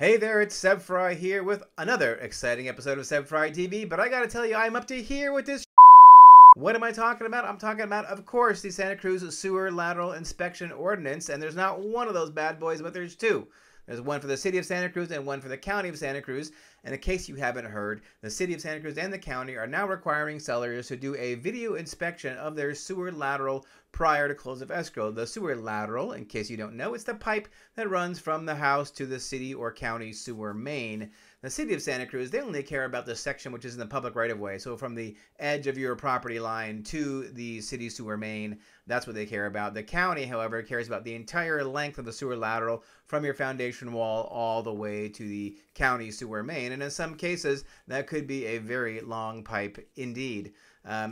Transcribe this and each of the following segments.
Hey there, it's Seb Frey here with another exciting episode of Seb Frey TV, but I gotta tell you, I'm up to here with this. What am I talking about? I'm talking about, of course, the Santa Cruz Sewer Lateral Inspection Ordinance, and there's not one of those bad boys, but there's two. There's one for the city of Santa Cruz and one for the county of Santa Cruz. And in case you haven't heard, the city of Santa Cruz and the county are now requiring sellers to do a video inspection of their sewer lateral prior to close of escrow. The sewer lateral, in case you don't know, it's the pipe that runs from the house to the city or county sewer main. The city of Santa Cruz, they only care about the section which is in the public right-of-way. So from the edge of your property line to the city sewer main, that's what they care about. The county, however, cares about the entire length of the sewer lateral from your foundation wall all the way to the county sewer main. And in some cases, that could be a very long pipe indeed.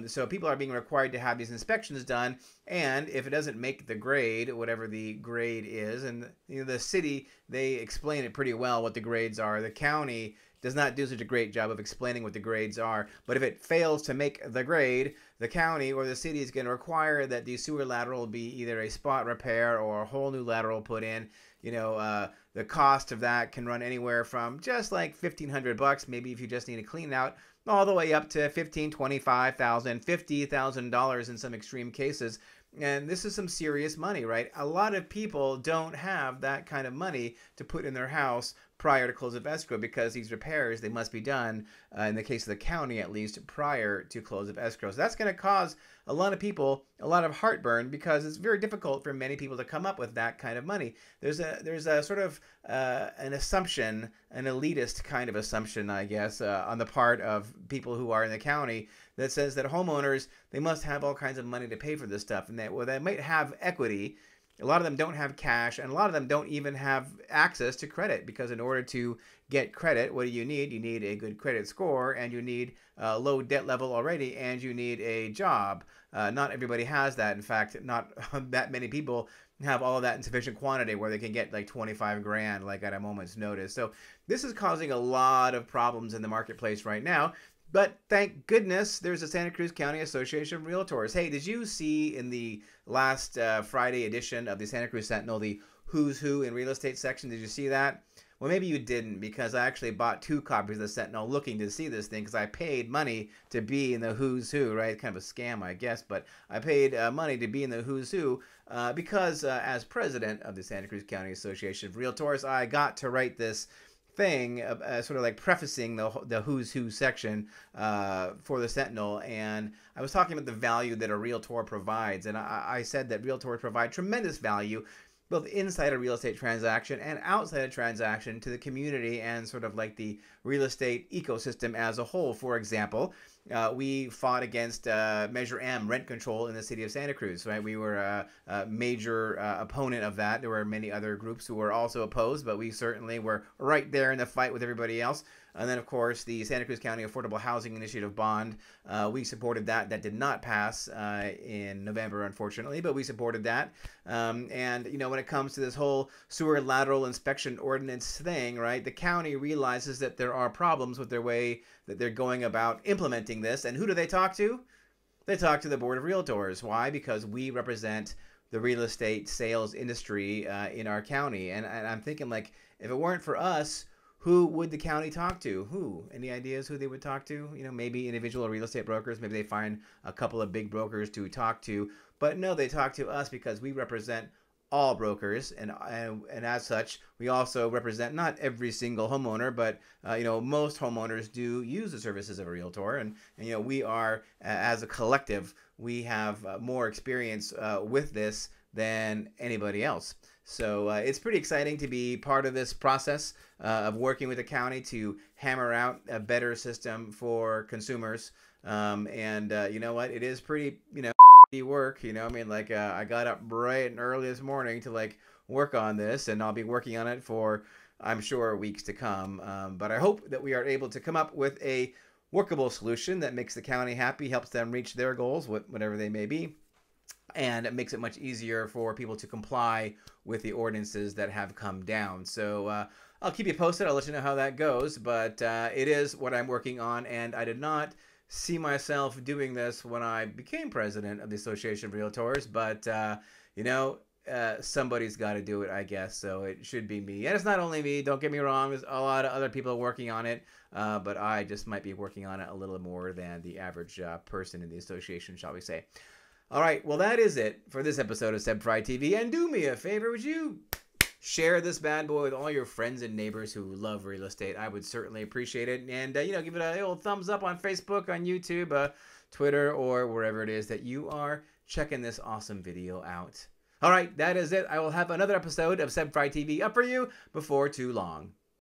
So people are being required to have these inspections done, and if it doesn't make the grade, whatever the grade is, and the city, they explain it pretty well what the grades are. The county does not do such a great job of explaining what the grades are, but if it fails to make the grade, the county or the city is going to require that the sewer lateral be either a spot repair or a whole new lateral put in. The cost of that can run anywhere from just like $1,500, maybe if you just need to clean out, all the way up to $15,000, $25,000, $50,000 in some extreme cases. And this is some serious money, right? A lot of people don't have that kind of money to put in their house prior to close of escrow, because these repairs, they must be done, in the case of the county at least, prior to close of escrow. So that's going to cause a lot of people a lot of heartburn, because it's very difficult for many people to come up with that kind of money. There's a sort of an assumption, an elitist kind of assumption, I guess, on the part of people who are in the county, that says that homeowners, they must have all kinds of money to pay for this stuff, and that, well, they might have equity. A lot of them don't have cash, and a lot of them don't even have access to credit, because in order to get credit, what do you need? You need a good credit score, and you need a low debt level already, and you need a job. Not everybody has that. In fact, not that many people have all of that in sufficient quantity where they can get like 25 grand like at a moment's notice. So this is causing a lot of problems in the marketplace right now. But thank goodness there's a Santa Cruz County Association of Realtors. Hey, did you see in the last Friday edition of the Santa Cruz Sentinel the Who's Who in Real Estate section? Did you see that? Well, maybe you didn't, because I actually bought 2 copies of the Sentinel looking to see this thing, because I paid money to be in the Who's Who, right? Kind of a scam, I guess, but I paid money to be in the Who's Who because as president of the Santa Cruz County Association of Realtors, I got to write this thing, sort of like prefacing the Who's Who section for the Sentinel, and I was talking about the value that a realtor provides, and I said that realtors provide tremendous value both inside a real estate transaction and outside a transaction to the community and sort of like the real estate ecosystem as a whole. For example, we fought against Measure M, rent control in the city of Santa Cruz, right? We were a major opponent of that. There were many other groups who were also opposed, but we certainly were right there in the fight with everybody else. And then, of course, the Santa Cruz County Affordable Housing Initiative bond, we supported that. That did not pass in November, unfortunately, but we supported that. And, when it comes to this whole sewer lateral inspection ordinance thing, right, the county realizes that there are problems with their way that they're going about implementing this. And who do they talk to? They talk to the Board of Realtors. Why? Because we represent the real estate sales industry in our county. And I'm thinking, like, if it weren't for us, who would the county talk to? Who? Any ideas who they would talk to? Maybe individual real estate brokers. Maybe they find a couple of big brokers to talk to. But no, they talk to us because we represent all brokers, and as such, we also represent not every single homeowner, but most homeowners do use the services of a realtor, and we are, as a collective, we have more experience with this than anybody else. So it's pretty exciting to be part of this process of working with the county to hammer out a better system for consumers. And you know what? It is pretty, work. I got up bright and early this morning to work on this, and I'll be working on it for, I'm sure, weeks to come. But I hope that we are able to come up with a workable solution that makes the county happy, helps them reach their goals, whatever they may be. And it makes it much easier for people to comply with the ordinances that have come down. So I'll keep you posted. I'll let you know how that goes. But it is what I'm working on, and I did not see myself doing this when I became president of the Association of Realtors. But, somebody's got to do it, I guess. So it should be me. And it's not only me. Don't get me wrong. There's a lot of other people working on it. But I just might be working on it a little more than the average person in the association, shall we say. All right. Well, that is it for this episode of Seb Frey TV. And do me a favor. Would you share this bad boy with all your friends and neighbors who love real estate? I would certainly appreciate it. And, give it a little thumbs up on Facebook, on YouTube, Twitter, or wherever it is that you are checking this awesome video out. All right, that is it. I will have another episode of Seb Frey TV up for you before too long.